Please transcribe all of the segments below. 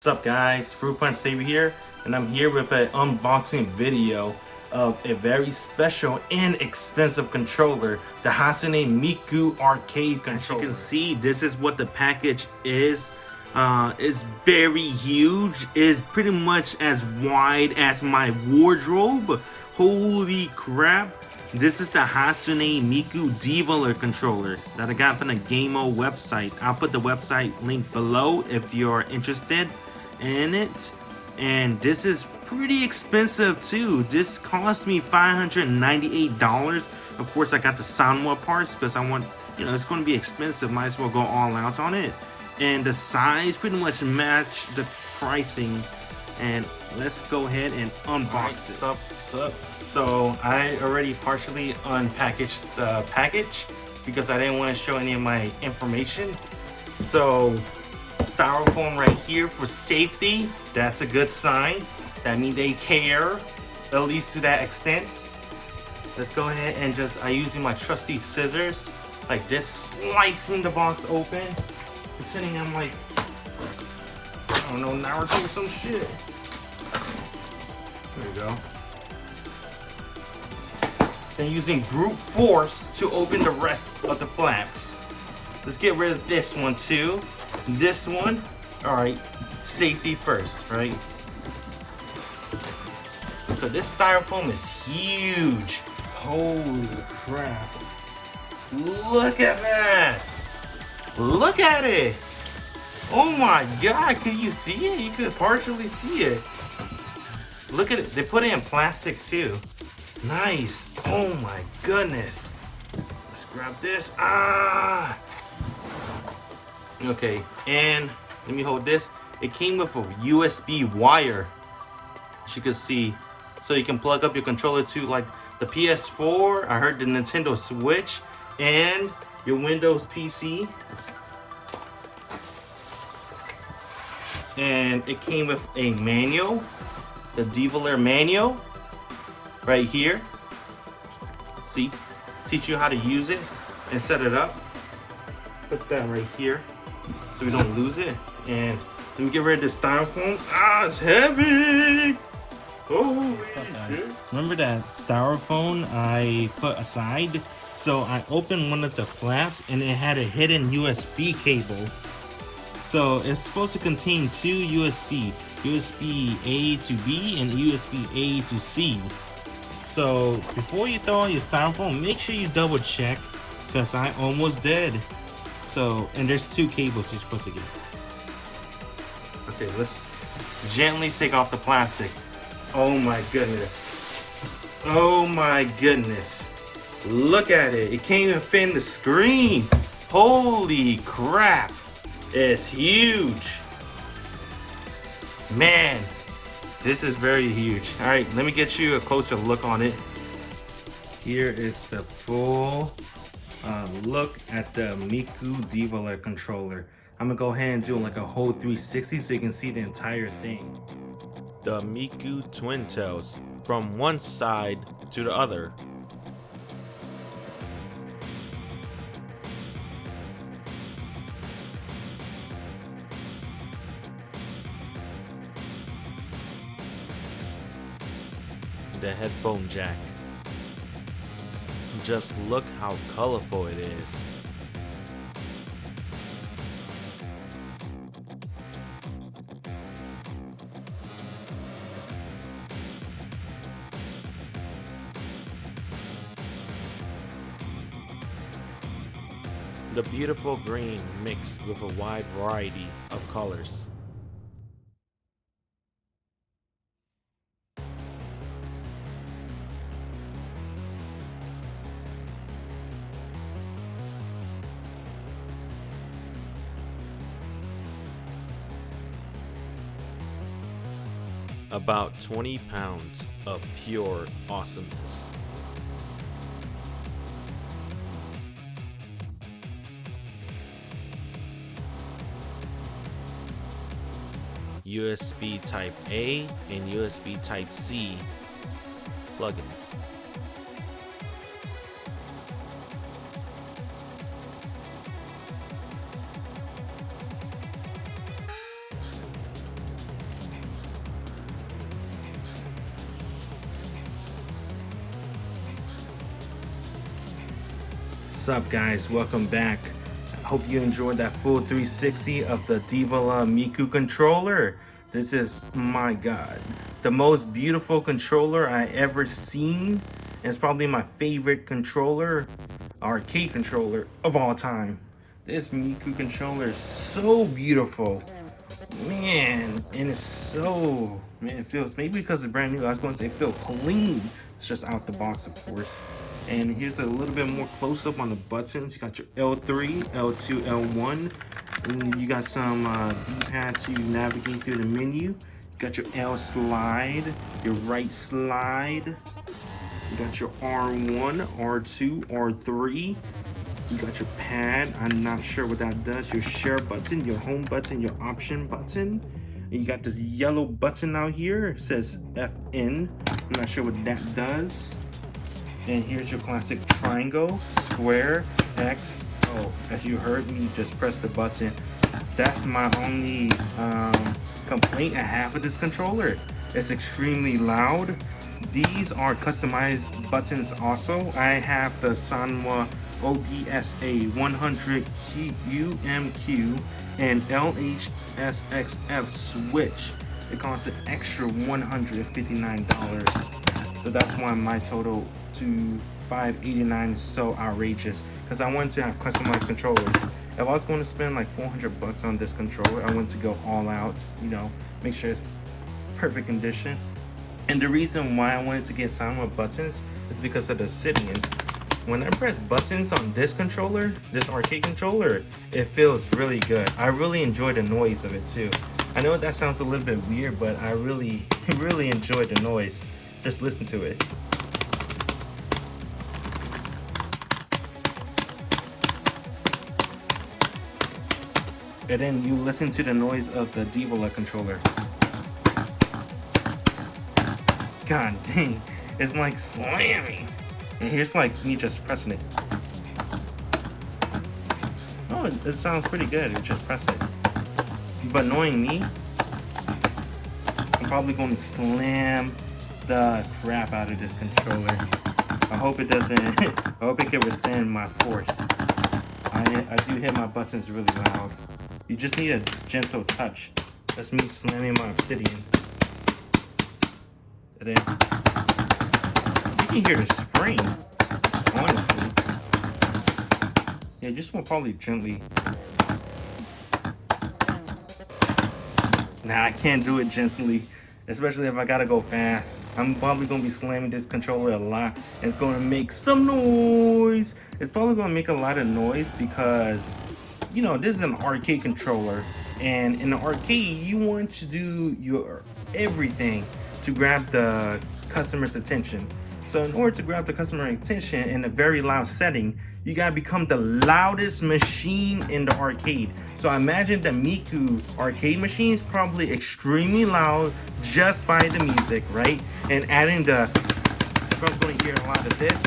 What's up guys, Fruit Punch Savior here, and I'm here with an unboxing video of a very special and expensive controller, the Hatsune Miku arcade controller. As you can see, this is what the package is. It's very huge. It's pretty much as wide as my wardrobe. Holy crap. This is the Hatsune Miku Divaller controller that I got from the Gameo website. I'll put the website link below if you're interested in it. And this is pretty expensive too. This cost me $598. Of course, I got the Sanwa parts because I want, it's going to be expensive. Might as well go all out on it. And the size pretty much match the pricing. And let's go ahead and unbox it. What's up? So I already partially unpackaged the package because I didn't want to show any of my information. So styrofoam right here for safety. That's a good sign. That means they care, at least to that extent. Let's go ahead and I'm using my trusty scissors like this, slicing the box open, pretending I'm like, I don't know, Naruto or some shit. There we go. Then using brute force to open the rest of the flaps. Let's get rid of this one too. This one, all right, safety first, right? So this styrofoam is huge. Holy crap. Look at that. Look at it. Oh my God, can you see it? You could partially see it. Look at it, they put it in plastic too. Nice. Oh my goodness. Let's grab this. Okay, and let me hold this. It came with a USB wire, as you can see, so you can plug up your controller to like the PS4. I heard the Nintendo Switch and your Windows PC. And it came with a manual, the Divaller manual. Right here, see, teach you how to use it and set it up. Put that right here so we don't lose it. And let me get rid of this styrofoam. It's heavy. Holy shit. Remember that styrofoam I put aside? So I opened one of the flaps and it had a hidden USB cable. So it's supposed to contain two USB A to B and USB A to C. So before you throw on your styrofoam, make sure you double check, because I almost did. So, and there's two cables you're supposed to get. Okay, let's gently take off the plastic. Oh my goodness. Oh my goodness. Look at it. It can't even fit in the screen. Holy crap. It's huge. Man. This is very huge. All right, let me get you a closer look on it. Here is the full look at the Miku Divaller controller. I'm gonna go ahead and do like a whole 360 so you can see the entire thing. The Miku twin tails from one side to the other. The headphone jack. Just look how colorful it is. The beautiful green mixed with a wide variety of colors. About 20 pounds of pure awesomeness. USB Type A and USB Type C plugins. What's up, guys? Welcome back. I hope you enjoyed that full 360 of the Divaller Miku controller. This is, my god, the most beautiful controller I ever seen. And it's probably my favorite controller, arcade controller of all time. This Miku controller is so beautiful, man, and it's so, man, it feels, maybe because it's brand new, I was going to say it feels clean. It's just out the box, of course. And here's a little bit more close up on the buttons. You got your L3, L2, L1. And you got some D-pad to navigate through the menu. You got your L slide, your right slide. You got your R1, R2, R3. You got your pad. I'm not sure what that does. Your share button, your home button, your option button. And you got this yellow button out here. It says FN. I'm not sure what that does. And here's your classic triangle, square, X. Oh, as you heard me just press the button. That's my only complaint I have with this controller. It's extremely loud. These are customized buttons also. I have the Sanwa OBSA 100 UMQ and LHSXF switch. It costs an extra $159. So that's why my total to $589 is so outrageous, because I wanted to have customized controllers. If I was going to spend like 400 bucks on this controller, I wanted to go all out, you know, make sure it's perfect condition. And the reason why I wanted to get Sanwa buttons is because of the sitting. When I press buttons on this controller, this arcade controller, it feels really good. I really enjoy the noise of it too. I know that sounds a little bit weird, but I really enjoy the noise. Just listen to it. And then you listen to the noise of the Divaller controller. God dang, it's like slamming. And here's like me just pressing it. Oh, it sounds pretty good. You just press it. But knowing me, I'm probably going to slam the crap out of this controller. I hope it doesn't. I hope it can withstand my force. I do hit my buttons really loud. You just need a gentle touch. That's me slamming my obsidian. And then you can hear the spring, honestly. Yeah, just will probably gently. Nah, I can't do it gently, especially if I gotta go fast. I'm probably gonna be slamming this controller a lot, and it's gonna make some noise. It's probably gonna make a lot of noise because, you know, this is an arcade controller, and in the arcade, you want to do your everything to grab the customer's attention. So in order to grab the customer's attention in a very loud setting, you gotta become the loudest machine in the arcade. So I imagine the Miku arcade machine is probably extremely loud just by the music, right? And adding the, if I'm going to hear a lot of this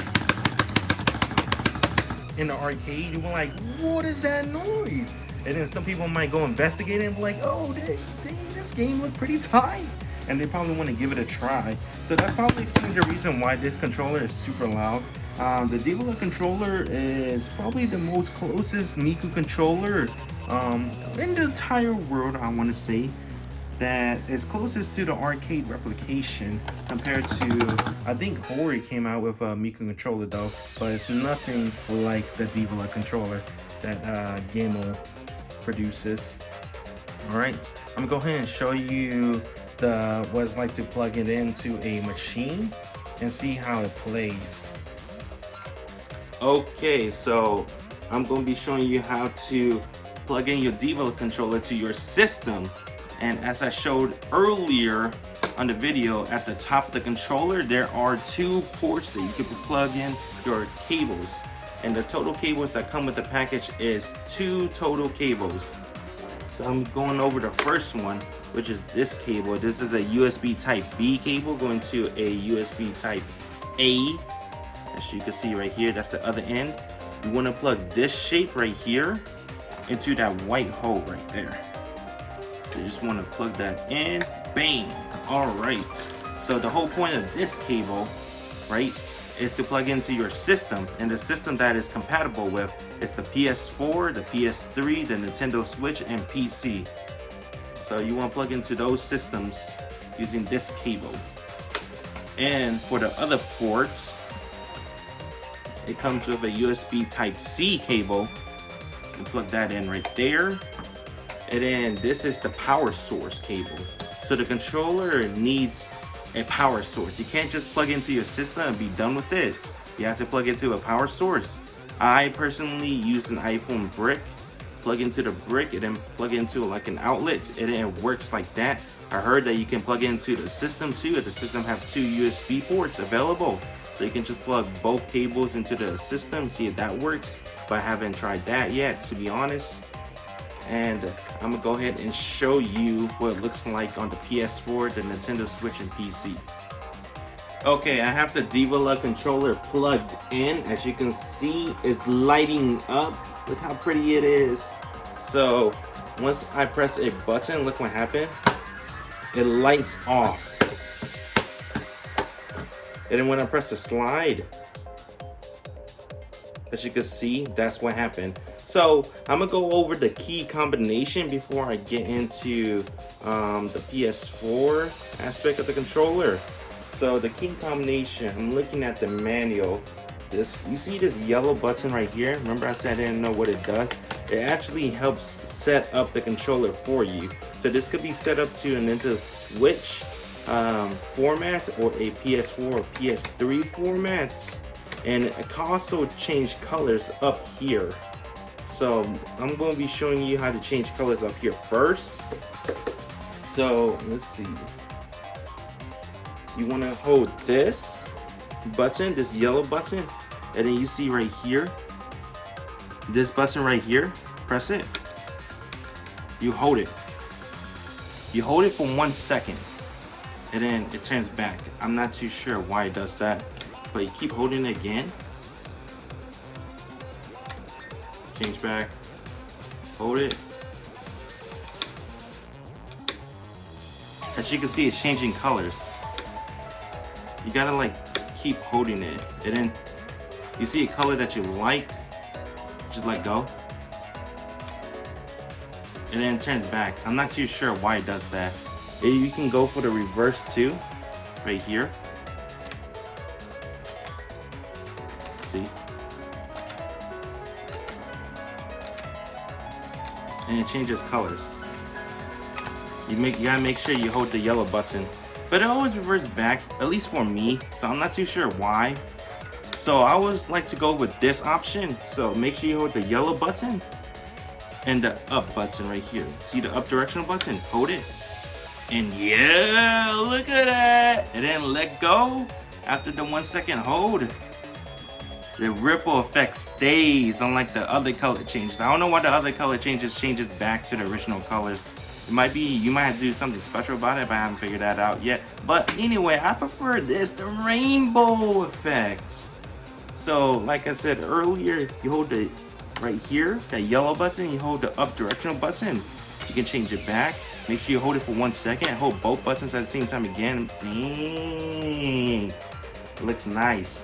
in the arcade, you're like, what is that noise? And then some people might go investigate it and be like, oh, dang, this game looked pretty tight. And they probably want to give it a try. So that's probably some of the reason why this controller is super loud. The Divaller controller is probably the most closest Miku controller in the entire world, I want to say, that is closest to the arcade replication compared to, I think Hori came out with a Miku controller though, but it's nothing like the Divaller controller that Gamo produces. Alright, I'm gonna go ahead and show you what it's like to plug it into a machine and see how it plays. Okay, so I'm going to be showing you how to plug in your Divaller controller to your system. And as I showed earlier on the video, at the top of the controller there are two ports that you can plug in your cables, and the total cables that come with the package is 2 total cables. So I'm going over the first one, which is this cable. This is a USB type B cable going to a USB type A. As you can see right here, that's the other end. You want to plug this shape right here into that white hole right there. So you just want to plug that in, bang. All right, so the whole point of this cable, right, is to plug into your system, and the system that is compatible with is the PS4, the PS3, the Nintendo Switch, and PC. So you want to plug into those systems using this cable. And for the other ports, it comes with a USB Type-C cable. You plug that in right there. And then this is the power source cable. So the controller needs a power source. You can't just plug into your system and be done with it. You have to plug into a power source. I personally use an iPhone brick. Plug into the brick and then plug into like an outlet, and then it works like that. I heard that you can plug into the system too. If the system have 2 USB ports available, so you can just plug both cables into the system, see if that works. But I haven't tried that yet, to be honest. And I'm gonna go ahead and show you what it looks like on the PS4, the Nintendo Switch, and PC. Okay, I have the Divaller controller plugged in. As you can see, it's lighting up. Look how pretty it is. So once I press a button, look what happened. It lights off. And then when I press the slide, as you can see, that's what happened. So I'm gonna go over the key combination before I get into the PS4 aspect of the controller. So the key combination, I'm looking at the manual. You see this yellow button right here? Remember I said I didn't know what it does? It actually helps set up the controller for you. So this could be set up to an Nintendo Switch format or a PS4 or PS3 format. And it can also change colors up here. So I'm going to be showing you how to change colors up here first. So let's see. You want to hold this button, this yellow button, and then you see right here, this button right here, press it. You hold it. You hold it for 1 second, and then it turns back. I'm not too sure why it does that, but you keep holding it again. Change back. Hold it. As you can see, it's changing colors. You gotta like keep holding it, and then you see a color that you like, just let go, and then it turns back. I'm not too sure why it does that. You can go for the reverse too, right here. See? And it changes colors. You gotta make sure you hold the yellow button. But it always reverts back, at least for me, so I'm not too sure why. So I always like to go with this option. So make sure you hold the yellow button and the up button right here. See the up directional button? Hold it. And yeah, look at that. And then let go after the 1 second hold. The ripple effect stays, unlike the other color changes. I don't know why the other color changes back to the original colors. It might be, you might have to do something special about it, but I haven't figured that out yet. But anyway, I prefer this, the rainbow effect. So like I said earlier, you hold it right here, that yellow button, you hold the up directional button. You can change it back. Make sure you hold it for 1 second. Hold both buttons at the same time again. It looks nice.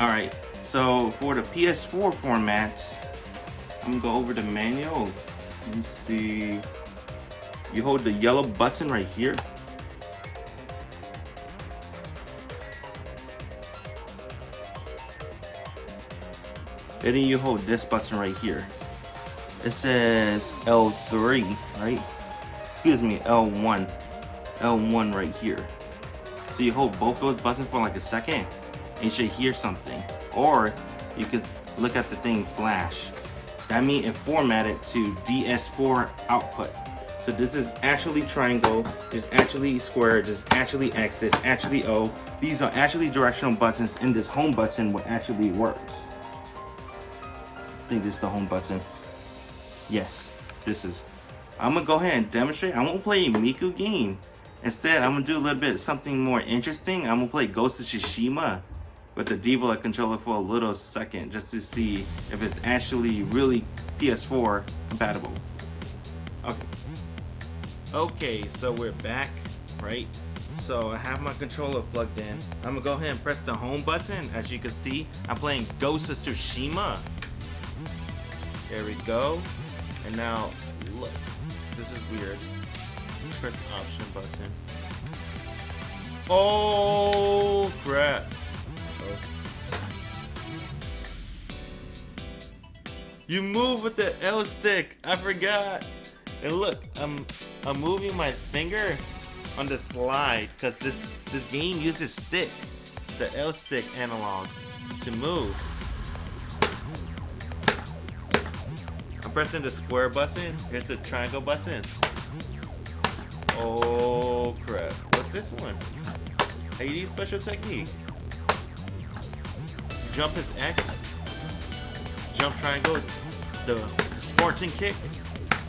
All right, so for the PS4 format, I'm gonna go over the manual. Let me see. You hold the yellow button right here. And then you hold this button right here. It says L3, right? Excuse me, L1. L1 right here. So you hold both those buttons for like a second, and you should hear something. Or you could look at the thing flash. That means it formatted to DS4 output. So this is actually triangle, this is actually square, this is actually X, this is actually O. These are actually directional buttons, and this home button what actually works. I think this is the home button. Yes, this is. I'm gonna go ahead and demonstrate. I won't play a Miku game. Instead, I'm gonna do a little bit something more interesting. I'm gonna play Ghost of Tsushima with the Divaller controller for a little second, just to see if it's actually really PS4 compatible. Okay. Okay, so we're back, right? So I have my controller plugged in. I'm gonna go ahead and press the home button. As you can see, I'm playing Ghost of Tsushima. There we go. And now, look, this is weird. Press the option button. Oh crap. You move with the L stick. I forgot. And look, I'm moving my finger on the slide because this game uses stick, the L stick analog, to move. I'm pressing the square button. Here's the triangle button. Oh crap! What's this one? AD special technique. Jump is X. Jump triangle, the Spartan kick.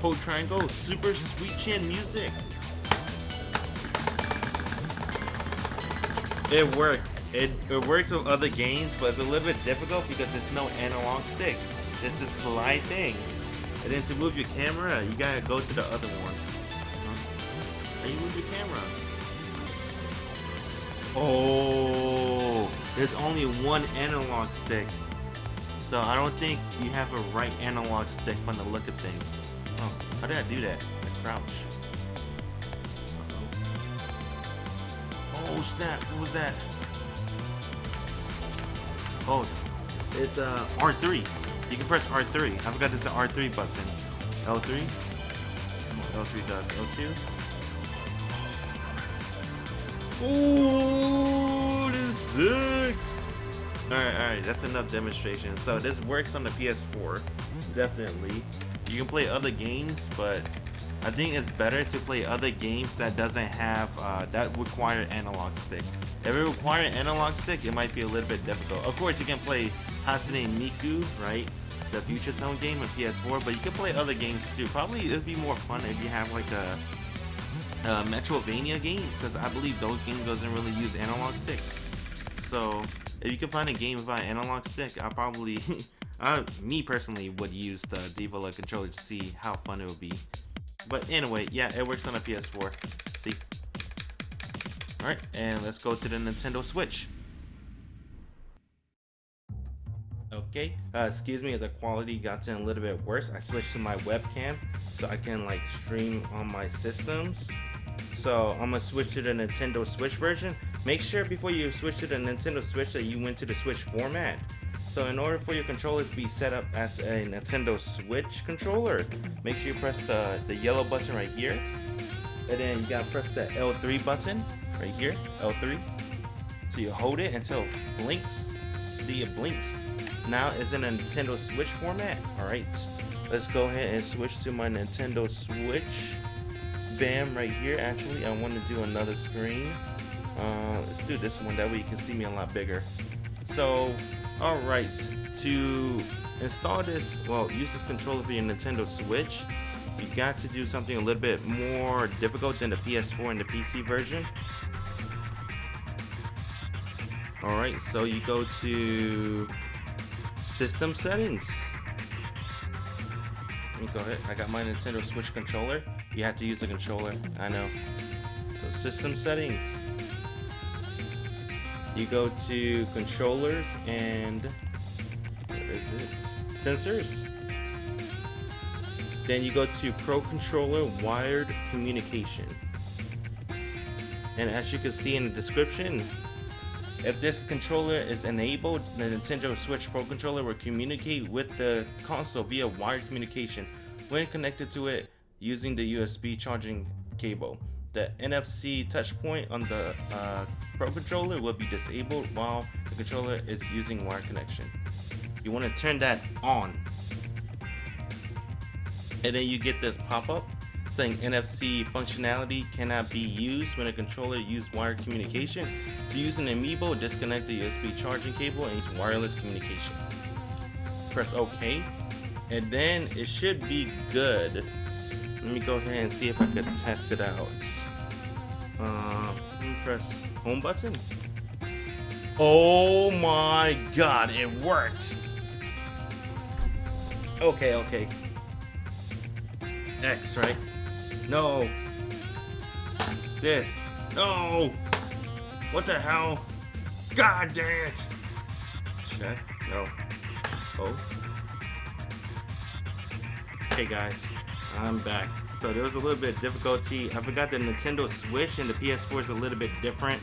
Hold triangle, super sweet chin music. It works. It works with other games, but it's a little bit difficult because there's no analog stick. It's the slide thing. And then to move your camera, you gotta go to the other one. How you move your camera? Oh, there's only one analog stick. So I don't think you have a right analog stick from the look of things. Oh, how did I do that? I crouch. Oh snap, what was that? Oh, it's R3. You can press R3. I forgot this is R3 button. L3? L3 does. L2? Ooh, this is sick! Alright, that's enough demonstration. So this works on the PS4, definitely. You can play other games, but I think it's better to play other games that doesn't have, that require analog stick. If it requires analog stick, it might be a little bit difficult. Of course, you can play Hatsune Miku, right? The Future Tone game on PS4, but you can play other games too. Probably it'd be more fun if you have like a Metrovania game, because I believe those games doesn't really use analog sticks. So if you can find a game without analog stick, I probably, me personally, would use the Divaller controller to see how fun it would be. But anyway, yeah, it works on a PS4. See? Alright, and let's go to the Nintendo Switch. Okay, excuse me if the quality got a little bit worse. I switched to my webcam so I can like stream on my systems. So I'm gonna switch to the Nintendo Switch version. Make sure before you switch to the Nintendo Switch that you went to the Switch format. So in order for your controller to be set up as a Nintendo Switch controller, make sure you press the yellow button right here. And then you gotta press the L3 button right here, L3. So you hold it until it blinks. See, it blinks. Now it's in a Nintendo Switch format. Alright, let's go ahead and switch to my Nintendo Switch. Bam, right here. Actually, I want to do another screen. Let's do this one, that way you can see me a lot bigger. So, alright, to install this, well, use this controller for your Nintendo Switch, you got to do something a little bit more difficult than the PS4 and the PC version. Alright, so you go to System Settings. Let me go ahead. I got my Nintendo Switch controller. You have to use a controller, I know. So System Settings. You go to Controllers and what is it? Sensors. Then you go to Pro Controller Wired Communication. And as you can see in the description, if this controller is enabled, the Nintendo Switch Pro Controller will communicate with the console via wired communication when connected to it using the USB charging cable. The NFC touch point on the Pro Controller will be disabled while the controller is using wired connection. You want to turn that on. And then you get this pop-up saying NFC functionality cannot be used when a controller uses wired communication. To use an amiibo, disconnect the USB charging cable and use wireless communication. Press OK, and then it should be good. Let me go ahead and see if I can test it out. Let me press home button. Oh my god, it worked! Okay. X, right? No. This. No! What the hell? God damn it! Check. No. Oh. Hey guys, I'm back. So there was a little bit of difficulty. I forgot the Nintendo Switch and the PS4 is a little bit different.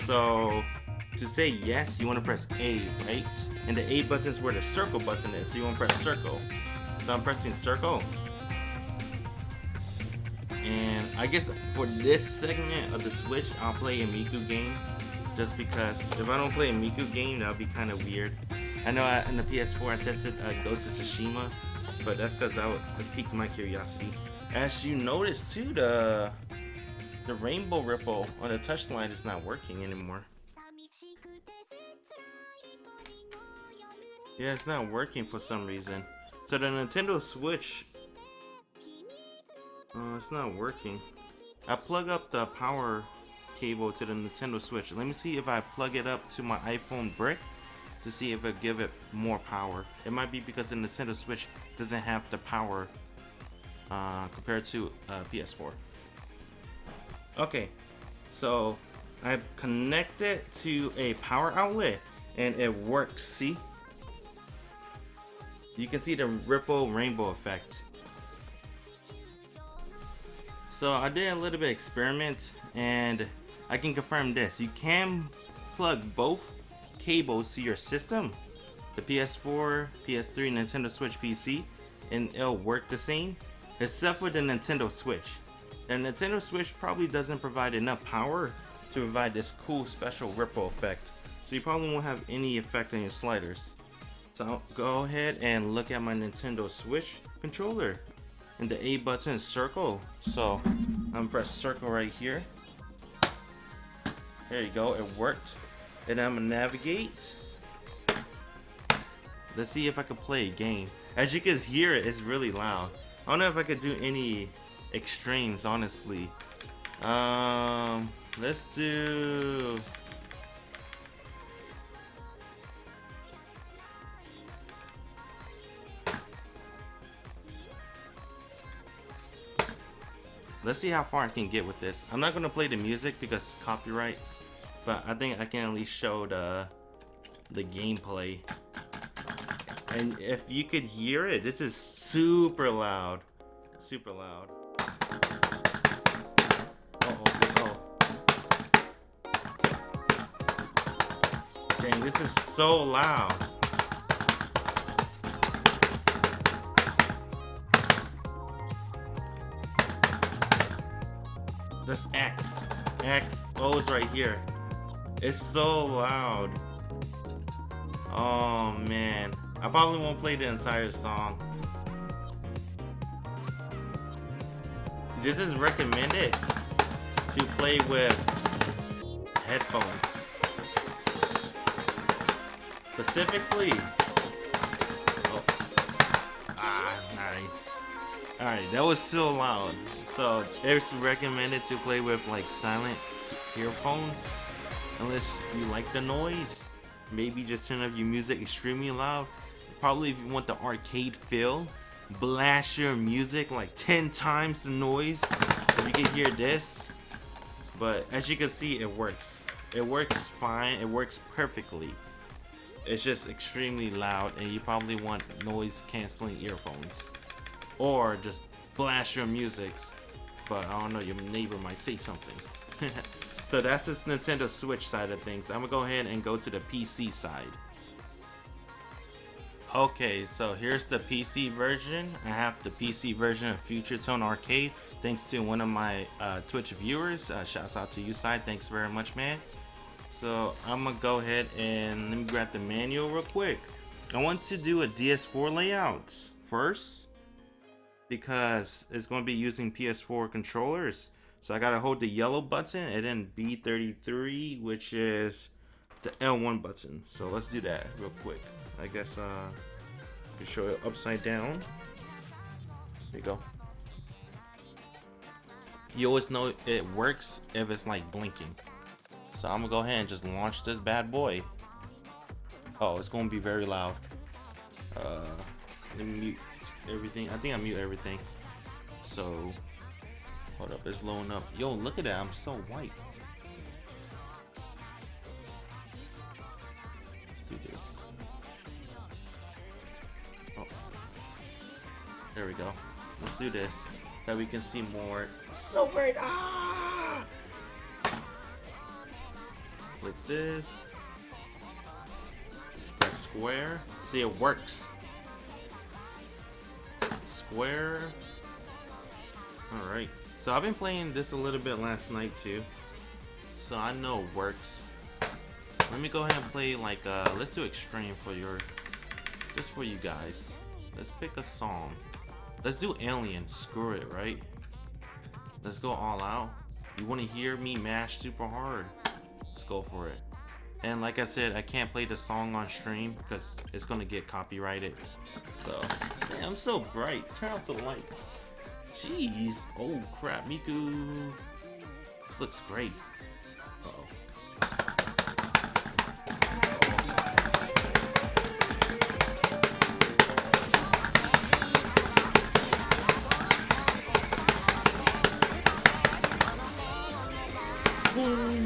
So to say yes, you want to press A, right? And the A button is where the circle button is. So you want to press circle. So I'm pressing circle. And I guess for this segment of the Switch, I'll play a Miku game. Just because if I don't play a Miku game, that would be kind of weird. I know in the PS4 I tested Ghost of Tsushima, but that's because that piqued my curiosity. As you notice too, the rainbow ripple on the touchline is not working anymore. Yeah, it's not working for some reason. So the Nintendo Switch, it's not working. I plug up the power cable to the Nintendo Switch. Let me see if I plug it up to my iPhone brick to see if it give it more power. It might be because the Nintendo Switch doesn't have the power compared to PS4. Okay, so I connected to a power outlet and it works. See? You can see the ripple rainbow effect. So I did a little bit of experiment and I can confirm this. You can plug both cables to your system, the PS4, PS3, Nintendo Switch PC, and it'll work the same, except for the Nintendo Switch. The Nintendo Switch probably doesn't provide enough power to provide this cool special ripple effect. So you probably won't have any effect on your sliders. So I'll go ahead and look at my Nintendo Switch controller. And the A button is circle. So I'm gonna press circle right here. There you go, it worked. And I'm gonna navigate. Let's see if I can play a game. As you can hear it, it's really loud. I don't know if I could do any extremes, honestly. Let's do... Let's see how far I can get with this. I'm not gonna play the music because copyrights, but I think I can at least show the gameplay. And if you could hear it, this is super loud. Super loud. Dang, this is so loud. That's X. X. O is right here. It's so loud. Oh man. I probably won't play the entire song. This is recommended to play with headphones. Specifically. Oh. Alright, that was so loud. So it's recommended to play with like silent earphones unless you like the noise. Maybe just turn up your music extremely loud. Probably if you want the arcade feel, blast your music like 10 times the noise so you can hear this. But as you can see, it works. It works fine. It works perfectly. It's just extremely loud and you probably want noise canceling earphones. Or just blast your music. But I don't know, your neighbor might say something. So that's this Nintendo Switch side of things. I'm gonna go ahead and go to the PC side. Okay, so here's the PC version. I have the PC version of Future Tone Arcade thanks to one of my Twitch viewers. Shouts out to you, Side. Thanks very much, man. So I'm gonna go ahead and let me grab the manual real quick. I want to do a DS4 layout first because it's going to be using PS4 controllers. So I gotta hold the yellow button and then B33, which is the L1 button. So let's do that real quick. I guess you show it upside down. There you go. You always know it works if it's like blinking. So I'm gonna go ahead and just launch this bad boy. Oh, it's gonna be very loud. Let me mute everything. I think I mute everything. So Hold up, it's loading up. Yo, look at that, I'm so white. Let's do this. Oh. There we go. Let's do this. That we can see more. So bright! Ah! Like this. Press square. See, it works. Square. Alright. So I've been playing this a little bit last night too. So I know it works. Let me go ahead and play like let's do extreme for just for you guys. Let's pick a song. Let's do Alien. Screw it, right? Let's go all out. You want to hear me mash super hard? Let's go for it. And like I said, I can't play the song on stream because it's gonna get copyrighted. So, man, I'm so bright. Turn off the light. Jeez. Oh crap, Miku. This looks great. Uh-oh. Boom.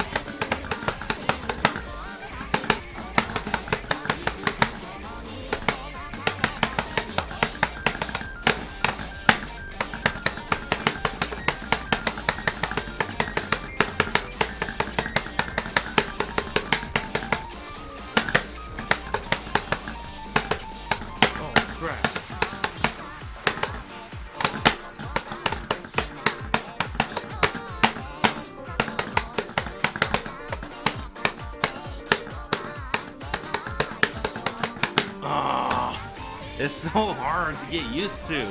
It's so hard to get used to.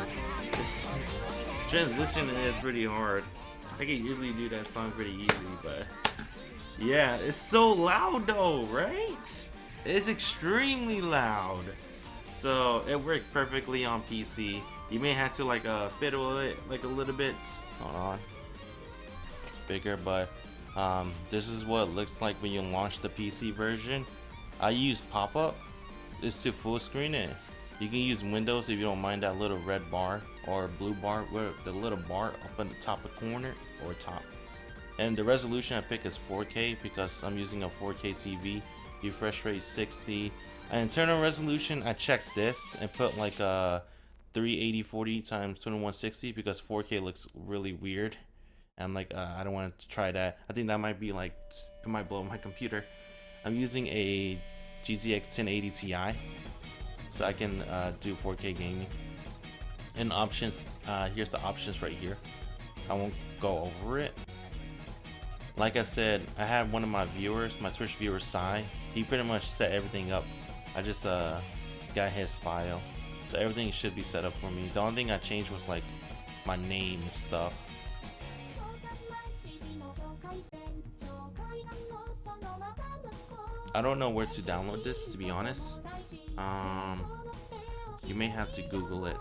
This transition is pretty hard. I can usually do that song pretty easy, but yeah, it's so loud though, right? It's extremely loud. So it works perfectly on PC. You may have to like fiddle it like a little bit. Hold on. It's bigger, but this is what it looks like when you launch the PC version. I use pop-up. It's to full screen it. You can use Windows if you don't mind that little red bar or blue bar with the little bar up in the top of corner or top. And the resolution I pick is 4K because I'm using a 4K TV. Refresh rate 60. And internal resolution, I checked this and put like a 380/40 times 2160 because 4K looks really weird. And I'm like, I don't want to try that. I think that might be like, it might blow my computer. I'm using a GTX 1080 Ti. So I can do 4K gaming. And options, here's the options right here. I won't go over it. Like I said, I had one of my viewers, my Twitch viewer Sai. He pretty much set everything up. I just got his file. So everything should be set up for me. The only thing I changed was like my name and stuff. I don't know where to download this, to be honest. You may have to Google it.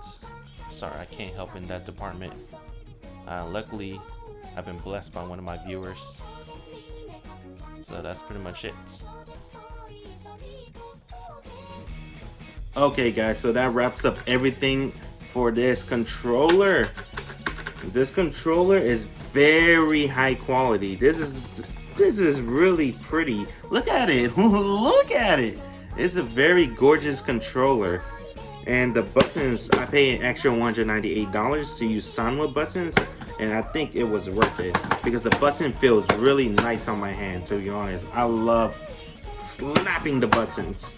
Sorry, I can't help in that department. Luckily, I've been blessed by one of my viewers. So that's pretty much it. Okay guys, so that wraps up everything for this controller. This controller is very high quality. This is really pretty. Look at it. Look at it. It's a very gorgeous controller. And the buttons, I paid an extra $198 to use Sanwa buttons, and I think it was worth it because the button feels really nice on my hand, to be honest. I love slapping the buttons,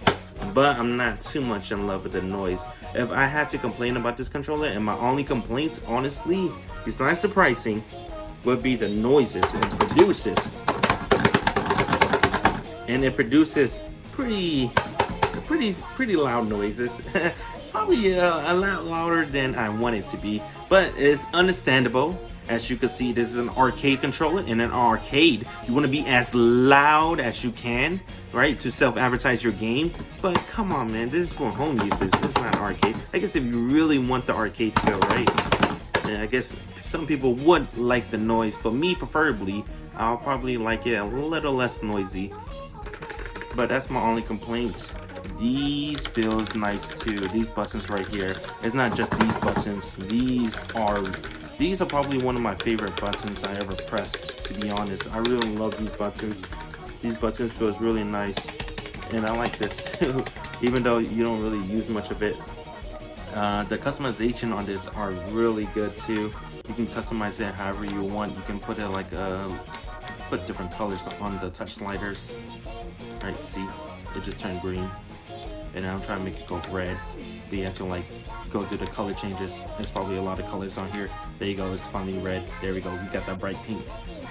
but I'm not too much in love with the noise. If I had to complain about this controller, and my only complaints, honestly, besides the pricing, would be the noises it produces. And it produces pretty loud noises. Probably a lot louder than I want it to be, but it's understandable. As you can see, this is an arcade controller. In an arcade, you want to be as loud as you can, right, to self-advertise your game. But come on, man, this is for home usage. This is not arcade. I guess if you really want the arcade feel, right, and I guess some people would like the noise, but me preferably, I'll probably like it a little less noisy. But that's my only complaint. These feels nice too. These buttons right here. It's not just these buttons. These are These are probably one of my favorite buttons I ever pressed, to be honest. I really love these buttons. These buttons feels really nice, and I like this too, even though you don't really use much of it. The customization on this are really good too. You can customize it however you want. You can put it like put different colors on the touch sliders. Right, see, it just turned green, and I'm trying to make it go red. But you have to like go through the color changes. There's probably a lot of colors on here. There you go, it's finally red. There we go, we got that bright pink.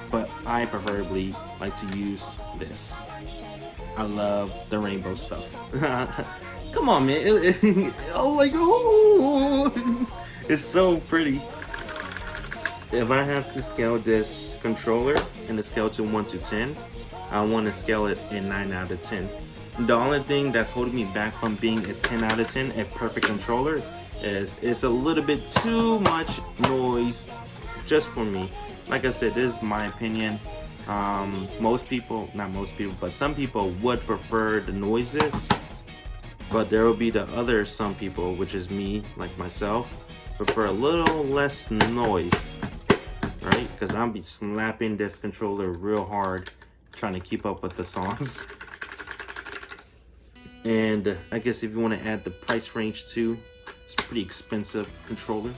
But I preferably like to use this. I love the rainbow stuff. Come on, man. Oh my god. It's so pretty. If I have to scale this controller in the scale to 1 to 10, I want to scale it in 9 out of 10. The only thing that's holding me back from being a 10 out of 10, a perfect controller, is it's a little bit too much noise just for me. Like I said, this is my opinion. Most people, not most people, but some people would prefer the noises. But there will be the other some people, which is me, like myself, prefer a little less noise, right? Because I'm be slapping this controller real hard, trying to keep up with the songs. And I guess if you want to add the price range too, it's a pretty expensive controller.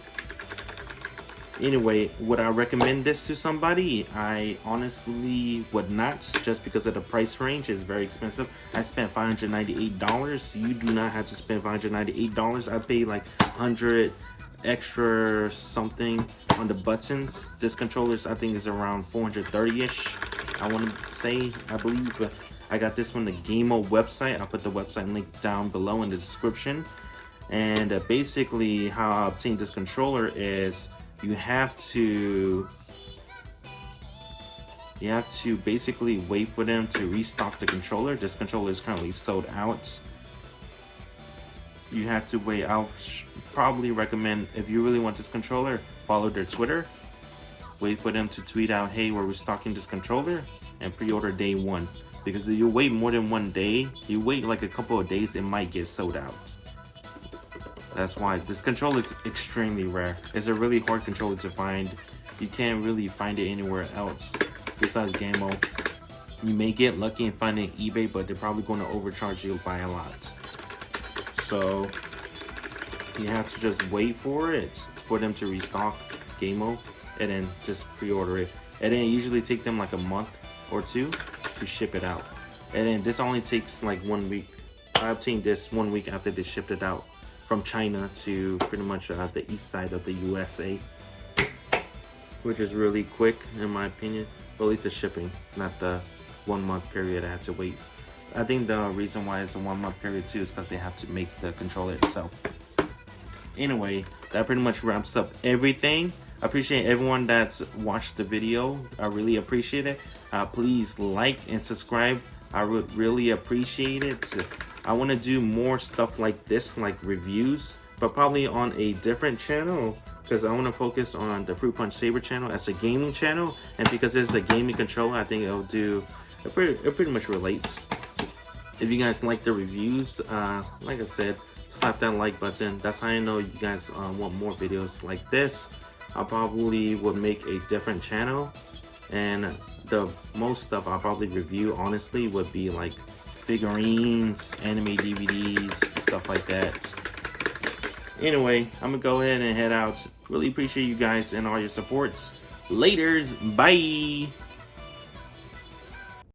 Anyway, would I recommend this to somebody? I honestly would not, just because of the price range. Is very expensive. I spent $598. You do not have to spend $598. I paid like 100 extra something on the buttons. This controller, I think, is around 430-ish. I want to say, I believe. I got this from the Gameo website. I'll put the website link down below in the description. And basically, how I obtained this controller is you have to basically wait for them to restock the controller. This controller is currently sold out. You have to wait. I'll probably recommend, if you really want this controller, follow their Twitter. Wait for them to tweet out, hey, we're restocking this controller, and pre-order day 1. Because if you wait more than 1 day, you wait like a couple of days, it might get sold out. That's why this controller is extremely rare. It's a really hard controller to find. You can't really find it anywhere else besides Gameo. You may get lucky and find it on eBay, but they're probably going to overcharge you by a lot. So you have to just wait for them to restock Gameo, and then just pre-order it. And then it usually take them like a month or 2 to ship it out. And then this only takes like 1 week. I obtained this 1 week after they shipped it out from China to pretty much the east side of the USA, which is really quick in my opinion. Well, at least the shipping, not the 1 month period I had to wait. I think the reason why it's a 1 month period too is because they have to make the controller itself. Anyway, that pretty much wraps up everything. I appreciate everyone that's watched the video. I really appreciate it. Please like and subscribe. I would really appreciate it. I want to do more stuff like this, like reviews, but probably on a different channel, because I want to focus on the Fruit Punch Saber channel as a gaming channel, and because it's a gaming controller, I think it'll do, it pretty much relates. If you guys like the reviews, like I said, slap that like button. That's how I know you guys want more videos like this. I probably would make a different channel, and the most stuff I'll probably review honestly would be like figurines, anime DVDs, stuff like that. Anyway, I'm gonna go ahead and head out. Really appreciate you guys and all your supports. Laters, bye.